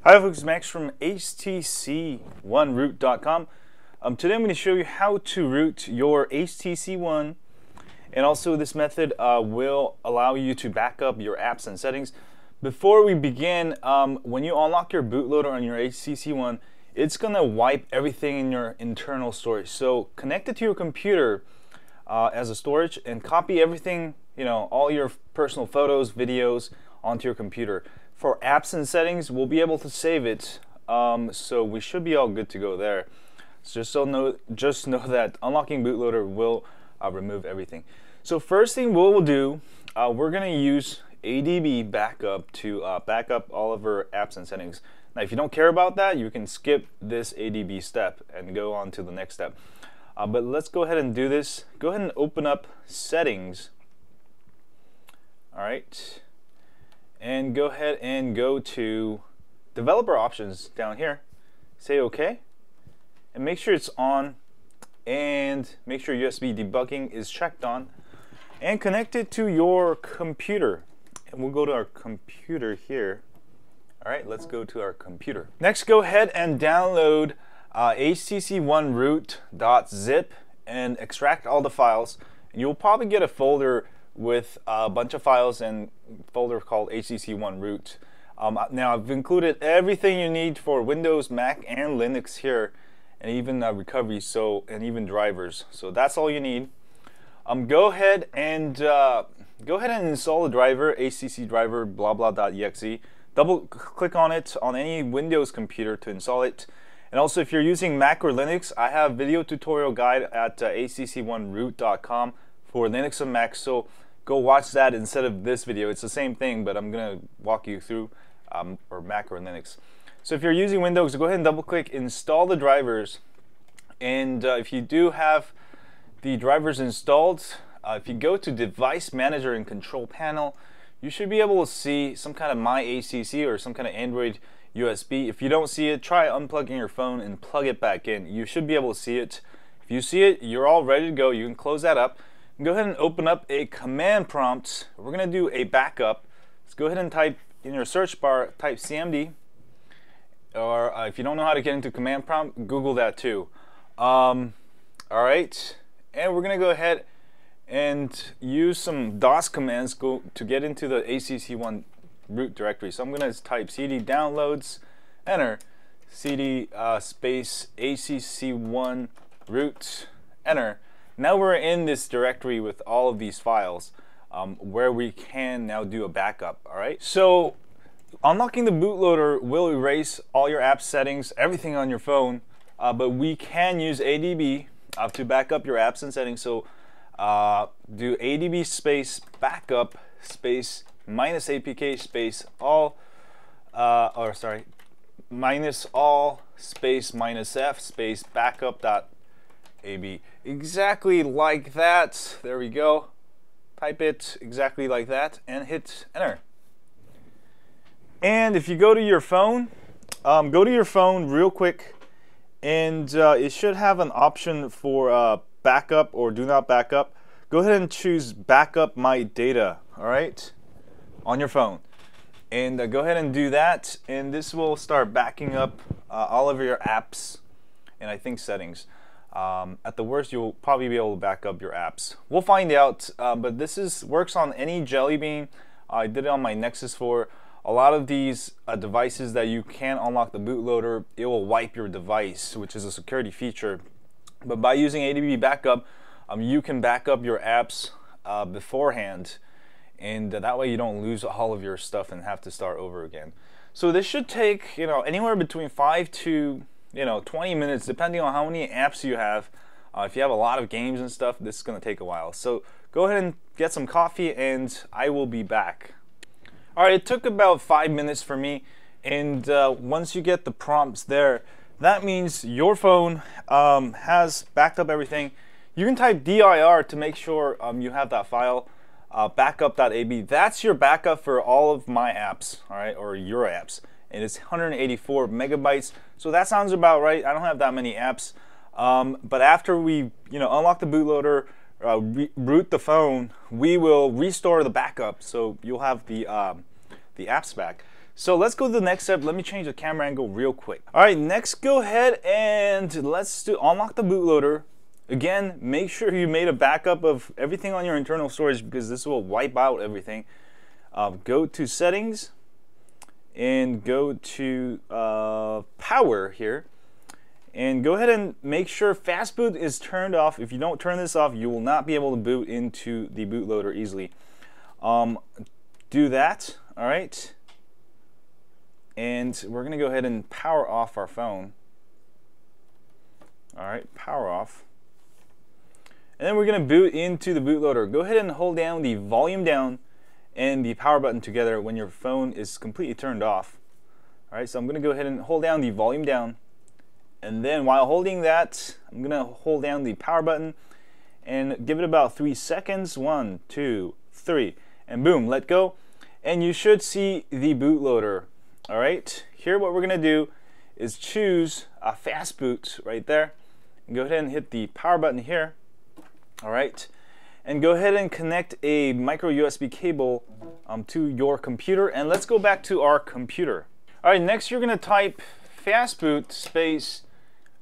Hi folks, Max from HTC ONE root.com. Today I'm going to show you how to root your HTC ONE, and also this method will allow you to back up your apps and settings. Before we begin, when you unlock your bootloader on your HTC ONE, it's going to wipe everything in your internal storage. So connect it to your computer as a storage and copy everything, all your personal photos, videos onto your computer. For apps and settings, we'll be able to save it, so we should be all good to go there. So just know that unlocking bootloader will remove everything. So first thing we'll do, we're going to use ADB backup to back up all of our apps and settings. Now, if you don't care about that, you can skip this ADB step and go on to the next step. But let's go ahead and do this. Go ahead and open up Settings. All right. And go ahead and go to Developer Options down here. Say OK. And make sure it's on. And make sure USB debugging is checked on. And connect it to your computer. And we'll go to our computer here. All right, let's go to our computer. Next, go ahead and download HTC ONE root.zip and extract all the files. You'll probably get a folder with a bunch of files and folder called HTC ONE root. Now I've included everything you need for Windows, Mac, and Linux here, and even recovery, and even drivers. So that's all you need. Go ahead and install the driver, HTC driver blah blah.exe. Double click on it on any Windows computer to install it. And also, if you're using Mac or Linux, I have a video tutorial guide at htc1root.com for Linux and Mac, so go watch that instead of this video. It's the same thing, but I'm going to walk you through for Mac or Linux. So if you're using Windows, go ahead and double click install the drivers, and if you do have the drivers installed, if you go to Device Manager and Control Panel, you should be able to see some kind of My HTC or some kind of Android USB. If you don't see it, try unplugging your phone and plug it back in. You should be able to see it. If you see it, you're all ready to go. You can close that up. Go ahead and open up a command prompt. We're going to do a backup. Let's go ahead and type in your search bar, type CMD. Or if you don't know how to get into command prompt, Google that too. All right. And we're going to go ahead and use some DOS commands to get into the HTC ONE root directory. So I'm going to type cd downloads, enter, cd space HTC ONE root, enter. Now we're in this directory with all of these files where we can now do a backup. All right. So unlocking the bootloader will erase all your app settings, everything on your phone, but we can use ADB to back up your apps and settings. So do ADB space backup space minus APK space all, minus all space minus F space backup.ab. Exactly like that. There we go. Type it exactly like that and hit enter. And if you go to your phone, real quick, and it should have an option for backup or do not backup. Go ahead and choose backup my data, all right, on your phone. And go ahead and do that, and this will start backing up all of your apps and I think settings. At the worst, you'll probably be able to back up your apps. We'll find out, but this works on any Jelly Bean. I did it on my Nexus 4. A lot of these devices that you can unlock the bootloader, it will wipe your device, which is a security feature. But by using ADB backup, you can back up your apps beforehand, and that way you don't lose all of your stuff and have to start over again. So this should take anywhere between 5 to 20 minutes, depending on how many apps you have. If you have a lot of games and stuff, this is going to take a while. So go ahead and get some coffee, and I will be back. All right, it took about 5 minutes for me, and once you get the prompts there, that means your phone has backed up everything. You can type dir to make sure you have that file, backup.ab. That's your backup for all of my apps, all right, or your apps. And it's 184 megabytes, so that sounds about right. I don't have that many apps, but after we unlock the bootloader, root the phone, we will restore the backup, so you'll have the apps back. So let's go to the next step. Let me change the camera angle real quick. All right, next go ahead and let's unlock the bootloader. Again, make sure you made a backup of everything on your internal storage because this will wipe out everything. Go to settings and go to power here. And go ahead and make sure fast boot is turned off. If you don't turn this off, you will not be able to boot into the bootloader easily. Do that, all right? And we're gonna go ahead and power off our phone. All right, power off. And then we're gonna boot into the bootloader. Go ahead and hold down the volume down and the power button together when your phone is completely turned off. All right, so I'm gonna go ahead and hold down the volume down. And then while holding that, I'm gonna hold down the power button and give it about 3 seconds. 1, 2, 3, and boom, let go. And you should see the bootloader. All right, here what we're gonna do is choose a fast boot right there. And go ahead and hit the power button here. All right, and go ahead and connect a micro USB cable to your computer. And let's go back to our computer. All right, next you're gonna type fastboot space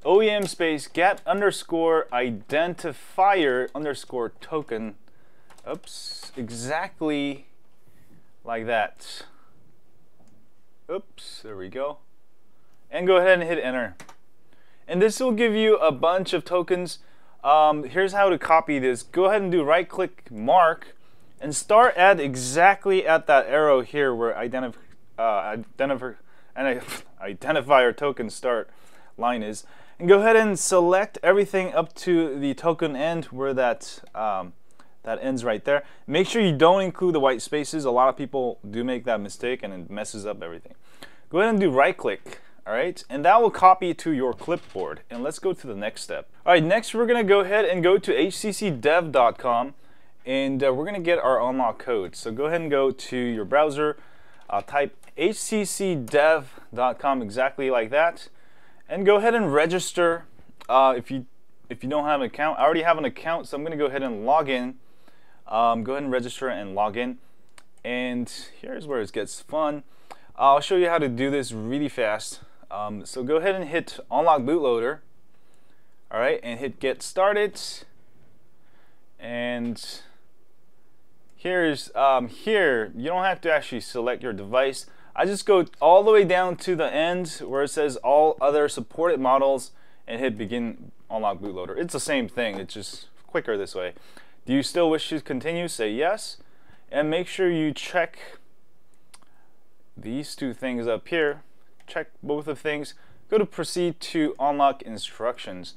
OEM space get underscore identifier underscore token. Oops, exactly like that. Oops, there we go. And go ahead and hit enter. And this will give you a bunch of tokens. Here's how to copy this. Go ahead and do right click mark and start at exactly at that arrow here where identifier token start line is. And go ahead and select everything up to the token end where that ends right there. Make sure you don't include the white spaces. A lot of people do make that mistake and it messes up everything. Go ahead and do right click, all right? And that will copy to your clipboard. And let's go to the next step. All right, next we're gonna go ahead and go to htcdev.com and we're gonna get our unlock code. So go ahead and go to your browser, type htcdev.com exactly like that. And go ahead and register if you don't have an account. I already have an account, so I'm going to go ahead and log in. Go ahead and register and log in. And here's where it gets fun. I'll show you how to do this really fast. So go ahead and hit unlock bootloader. All right, and hit get started. And here's here you don't have to actually select your device. I just go all the way down to the end where it says all other supported models and hit begin unlock bootloader. It's the same thing, it's just quicker this way. Do you still wish to continue? Say yes. And make sure you check these two things up here. Check both of things. Go to proceed to unlock instructions.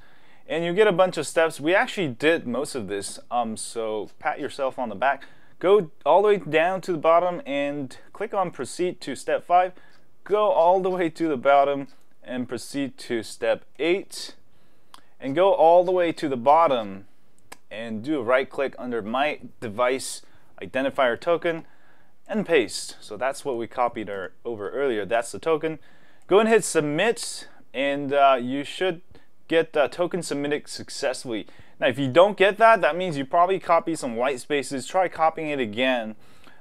And you get a bunch of steps. We actually did most of this, so pat yourself on the back. Go all the way down to the bottom and click on proceed to step 5. Go all the way to the bottom and proceed to step 8. And go all the way to the bottom and do a right click under my device identifier token and paste. So that's what we copied over earlier. That's the token. Go and hit submit and you should get token submitted successfully. Now if you don't get that, that means you probably copied some white spaces. Try copying it again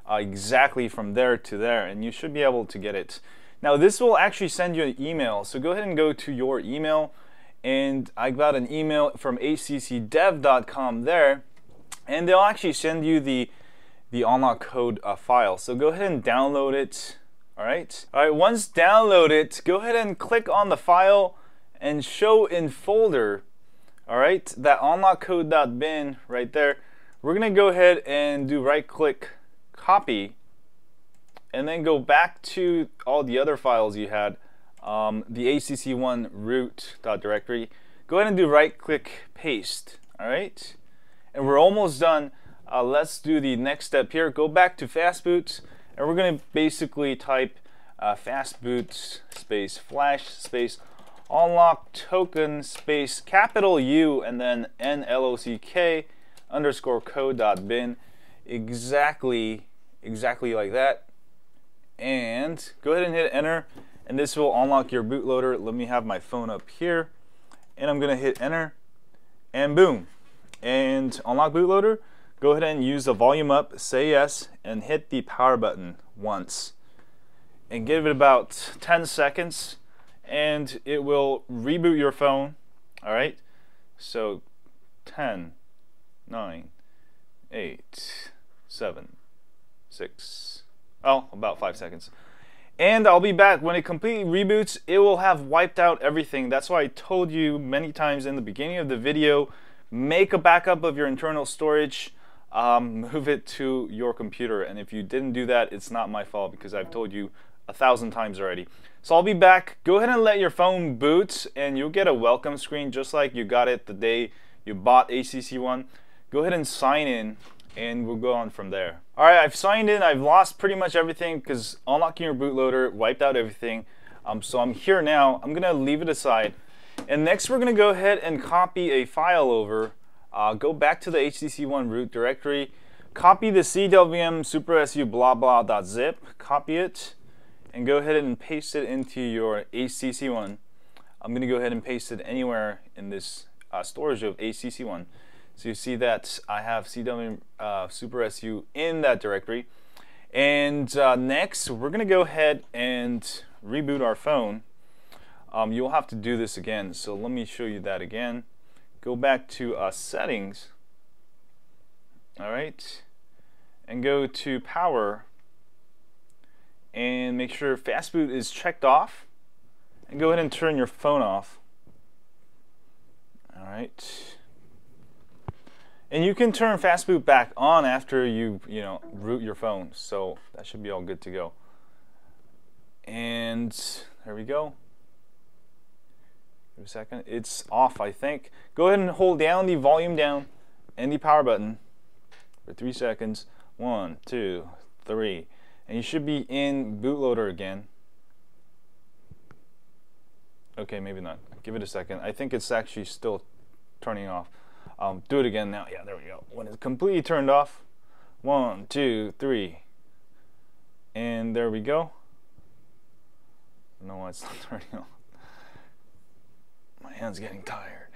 exactly from there to there and you should be able to get it. Now this will actually send you an email, so go ahead and go to your email, and I got an email from htcdev.com there, and they'll actually send you the unlock code file. So go ahead and download it. All right, once downloaded, go ahead and click on the file and show in folder. All right, that unlock code.bin right there. We're gonna go ahead and do right click copy and then go back to all the other files you had, the HTC ONE root.directory. Go ahead and do right click paste. All right, and we're almost done. Let's do the next step here. Go back to fastboot and we're going to basically type fastboot space flash space unlock token space capital U and then nlock underscore code.bin exactly like that. And go ahead and hit enter, and this will unlock your bootloader. Let me have my phone up here, and I'm gonna hit enter, and boom, and unlock bootloader. Go ahead and use the volume up, say yes, and hit the power button once. and give it about 10 seconds and it will reboot your phone. Alright, so 10, 9, 8, 7, 6, oh, about 5 seconds. And I'll be back. When it completely reboots, it will have wiped out everything. That's why I told you many times in the beginning of the video, make a backup of your internal storage, move it to your computer. And if you didn't do that, it's not my fault because I've told you 1,000 times already. So I'll be back. Go ahead and let your phone boot and you'll get a welcome screen just like you got it the day you bought HTC One. Go ahead and sign in and we'll go on from there. Alright, I've signed in. I've lost pretty much everything because unlocking your bootloader wiped out everything. So I'm here now. I'm going to leave it aside. And next we're going to go ahead and copy a file over. Go back to the HTC One root directory. Copy the CWM supersu blah blah.zip. Copy it. And go ahead and paste it into your HTC One. I'm going to go ahead and paste it anywhere in this storage of HTC One. So you see that I have CWM supersu in that directory. And next, we're going to go ahead and reboot our phone. You'll have to do this again. So let me show you that again. Go back to settings. All right. And go to power. And make sure fast boot is checked off. And go ahead and turn your phone off. All right. And you can turn fast boot back on after you root your phone. So that should be all good to go. And there we go. Give it a second. It's off, I think. Go ahead and hold down the volume down and the power button for 3 seconds. 1, 2, 3. And you should be in bootloader again. Okay, maybe not. Give it a second. I think it's actually still turning off. Do it again now. Yeah, there we go. When it's completely turned off. 1, 2, 3. And there we go. I don't know why it's not turning on. My hand's getting tired.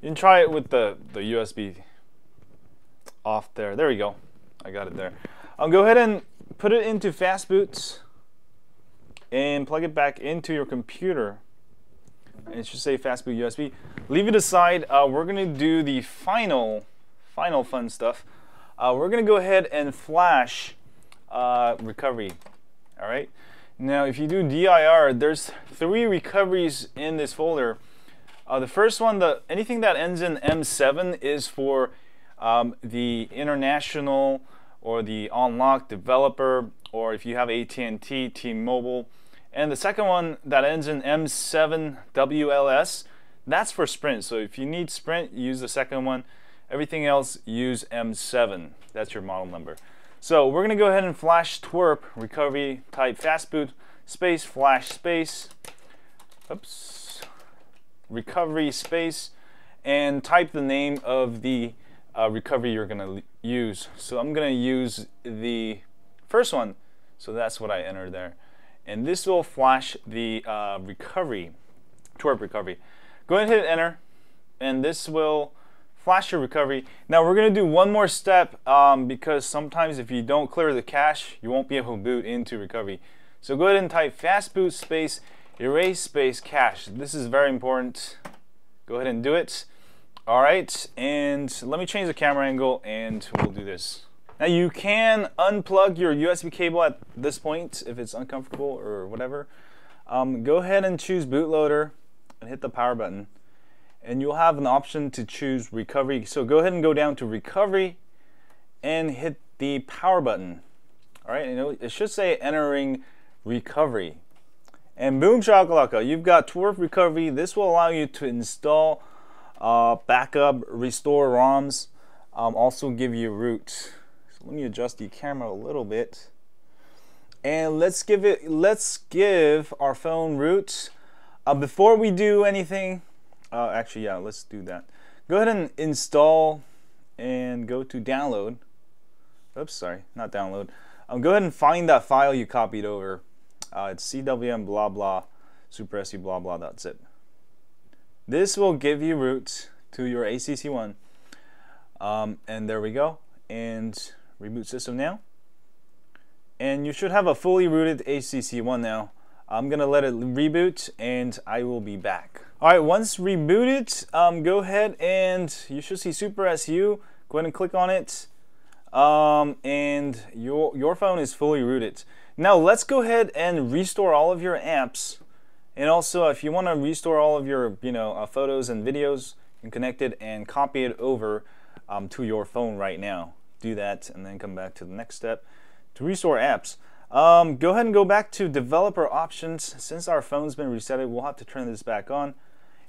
You can try it with the USB off there. There we go. I got it there. I'll go ahead and put it into fast boots and plug it back into your computer. And it should say fast boot USB. Leave it aside. We're going to do the final fun stuff. We're going to go ahead and flash recovery. All right. Now, if you do DIR, there's 3 recoveries in this folder. The first one, anything that ends in M7 is for the international or the unlocked developer, or if you have AT&T, T-Mobile. And the second one that ends in M7WLS, that's for Sprint. So if you need Sprint, use the second one. Everything else, use M7. That's your model number. So we're going to go ahead and flash TWRP Recovery, type fastboot space flash space, oops, recovery space, and type the name of the recovery you're going to use. So I'm going to use the first one. So that's what I entered there. And this will flash the recovery, TWRP recovery. Go ahead and hit enter, and this will flash your recovery. Now we're going to do one more step because sometimes if you don't clear the cache, you won't be able to boot into recovery. So go ahead and type fastboot space erase space cache. This is very important. Go ahead and do it. All right, and let me change the camera angle and we'll do this. Now you can unplug your USB cable at this point if it's uncomfortable or whatever. Go ahead and choose bootloader and hit the power button. And you'll have an option to choose recovery. So go ahead and go down to recovery and hit the power button. All right, it should say entering recovery. And boom shakalaka, you've got TWRP recovery. This will allow you to install backup, restore ROMs, also give you root. So let me adjust the camera a little bit. And let's give our phone root. Before we do anything, actually, yeah, let's do that. Go ahead and install and go to download. Oops, sorry, not download. Go ahead and find that file you copied over. It's CWM blah blah supersu blah blah.zip. This will give you root to your HTC One. And there we go. And reboot system now. and you should have a fully rooted HTC One now. I'm gonna let it reboot and I will be back. Alright, once rebooted, go ahead and you should see Super SU. Go ahead and click on it. And your phone is fully rooted. Now let's go ahead and restore all of your apps. And also, if you want to restore all of your photos and videos, you can connect it and copy it over to your phone right now. Do that and then come back to the next step to restore apps. Go ahead and go back to developer options. Since our phone's been resetted, we'll have to turn this back on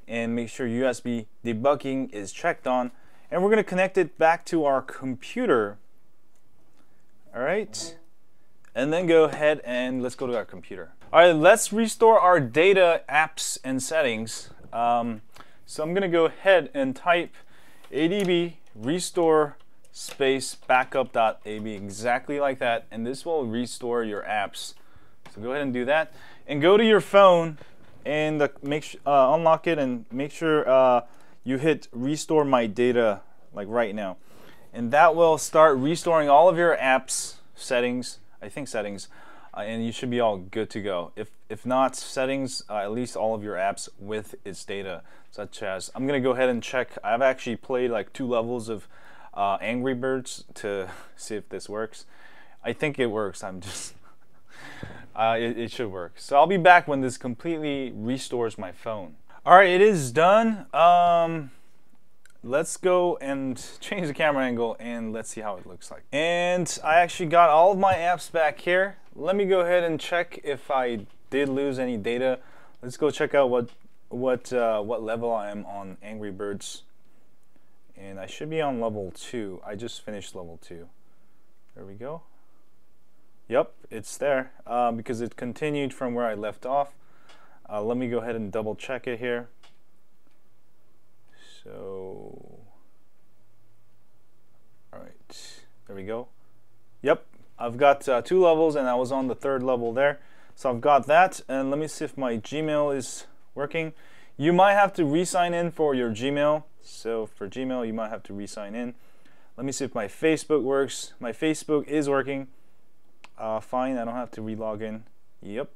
and make sure USB debugging is checked on. And we're going to connect it back to our computer. Alright, and then go ahead and let's go to our computer. Alright, let's restore our data, apps, and settings. So I'm going to go ahead and type adb restore space backup.ab, exactly like that, and this will restore your apps. So go ahead and do that, and go to your phone and unlock it and make sure you hit restore my data like right now, and that will start restoring all of your apps, settings, and you should be all good to go. If not settings, at least all of your apps with its data, such as, I'm gonna go ahead and check. I've actually played like 2 levels of Angry Birds to see if this works. I think it works. I'm just it should work. So I'll be back when this completely restores my phone. Alright, it is done. Let's go and change the camera angle and let's see how it looks like. And I actually got all of my apps back here. Let me go ahead and check if I did lose any data. Let's go check out what level I am on Angry Birds. And I should be on level 2. I just finished level 2. There we go. Yep, it's there because it continued from where I left off. Let me go ahead and double check it here. So, alright, there we go. Yep, I've got 2 levels and I was on the 3rd level there. So I've got that, and let me see if my Gmail is working. You might have to re-sign in for your Gmail. So for Gmail, you might have to re-sign in. Let me see if my Facebook works. My Facebook is working. Fine, I don't have to re-log in. Yep.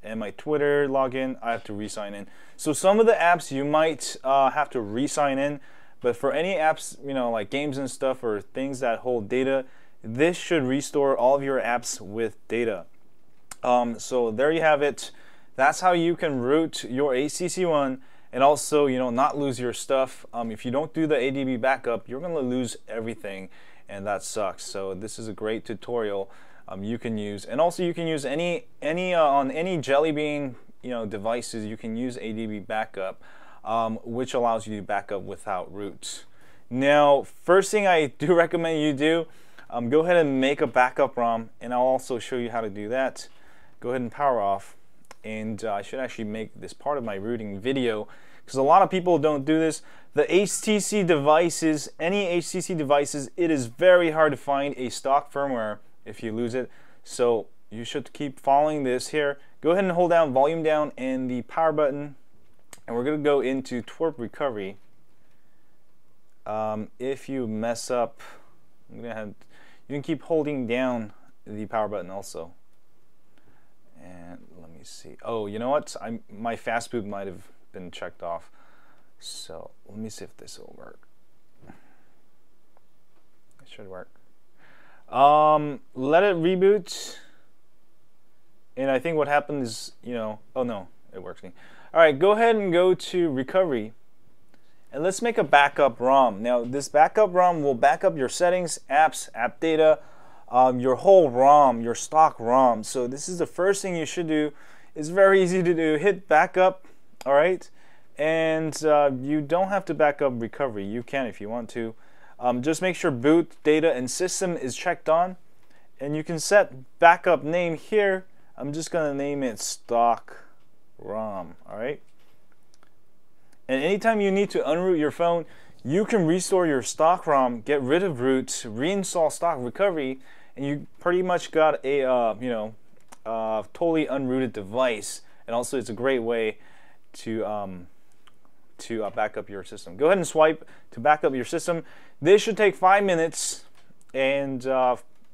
And my Twitter login, I have to re-sign in. So some of the apps you might have to re-sign in, but for any apps, like games and stuff or things that hold data, this should restore all of your apps with data. So there you have it. That's how you can root your HTC One and also, not lose your stuff. If you don't do the ADB backup, you're gonna lose everything, and that sucks. So this is a great tutorial you can use, and also you can use on any Jelly Bean devices. You can use ADB backup, which allows you to back up without root. Now, first thing I do recommend you do, go ahead and make a backup ROM, and I'll also show you how to do that. Go ahead and power off, and I should actually make this part of my rooting video because a lot of people don't do this. The HTC devices, any HTC devices, it is very hard to find a stock firmware if you lose it. So you should keep following this here. Go ahead and hold down volume down and the power button, and we're going to go into TWRP Recovery. If you mess up, you can keep holding down the power button also. And let me see. Oh, you know what? My fast boot might have been checked off. So let me see if this will work. It should work. Let it reboot. And I think what happened is, oh no, it works. Alright, go ahead and go to Recovery. And let's make a backup ROM. Now, this backup ROM will back up your settings, apps, app data, your whole ROM, your stock ROM. So this is the first thing you should do. It's very easy to do. Hit backup, alright? And you don't have to back up recovery. You can if you want to. Just make sure boot, data, and system is checked on. And you can set backup name here. I'm just going to name it stock ROM, alright? And anytime you need to unroot your phone, you can restore your stock ROM, get rid of root, reinstall stock recovery, and you pretty much got a totally unrooted device. And also, it's a great way to back up your system. Go ahead and swipe to back up your system. This should take 5 minutes, and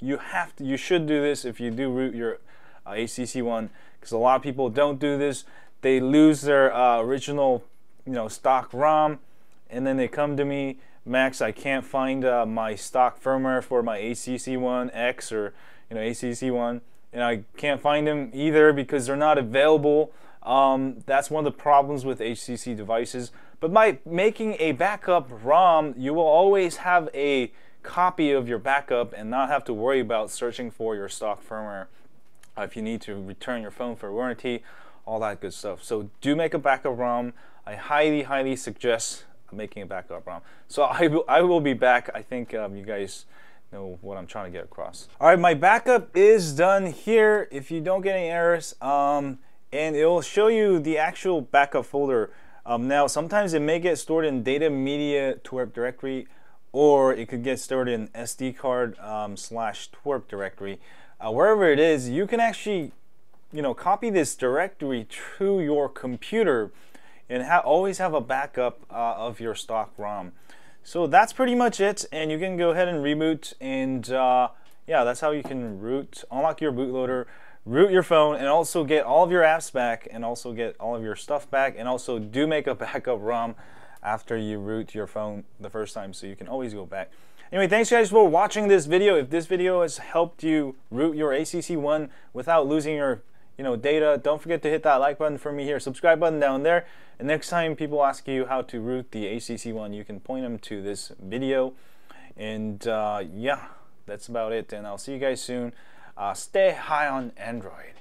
you should do this if you do root your HTC One, because a lot of people don't do this. They lose their original, stock ROM, and then they come to me, Max, I can't find my stock firmware for my HTC One X or HTC One, and I can't find them either because they're not available. That's one of the problems with HTC devices. But by making a backup ROM, you will always have a copy of your backup and not have to worry about searching for your stock firmware if you need to return your phone for warranty, all that good stuff. So do make a backup ROM. I highly suggest making a backup ROM. So I will be back. I think you guys know what I'm trying to get across. All right, my backup is done here. If you don't get any errors, and it will show you the actual backup folder. Now sometimes it may get stored in data media TWRP directory, or it could get stored in SD card slash TWRP directory. Wherever it is, you can actually copy this directory to your computer and always have a backup of your stock ROM. So that's pretty much it, and you can go ahead and reboot, and yeah, that's how you can unlock your bootloader, root your phone, and also get all of your apps back, and also get all of your stuff back, and also do make a backup ROM after you root your phone the first time, so you can always go back. Anyway, thanks guys for watching this video. If this video has helped you root your HTC One without losing your data, don't forget to hit that like button for me here, subscribe button down there, and next time people ask you how to root the HTC One, you can point them to this video. And yeah, that's about it, and I'll see you guys soon. Stay high on Android.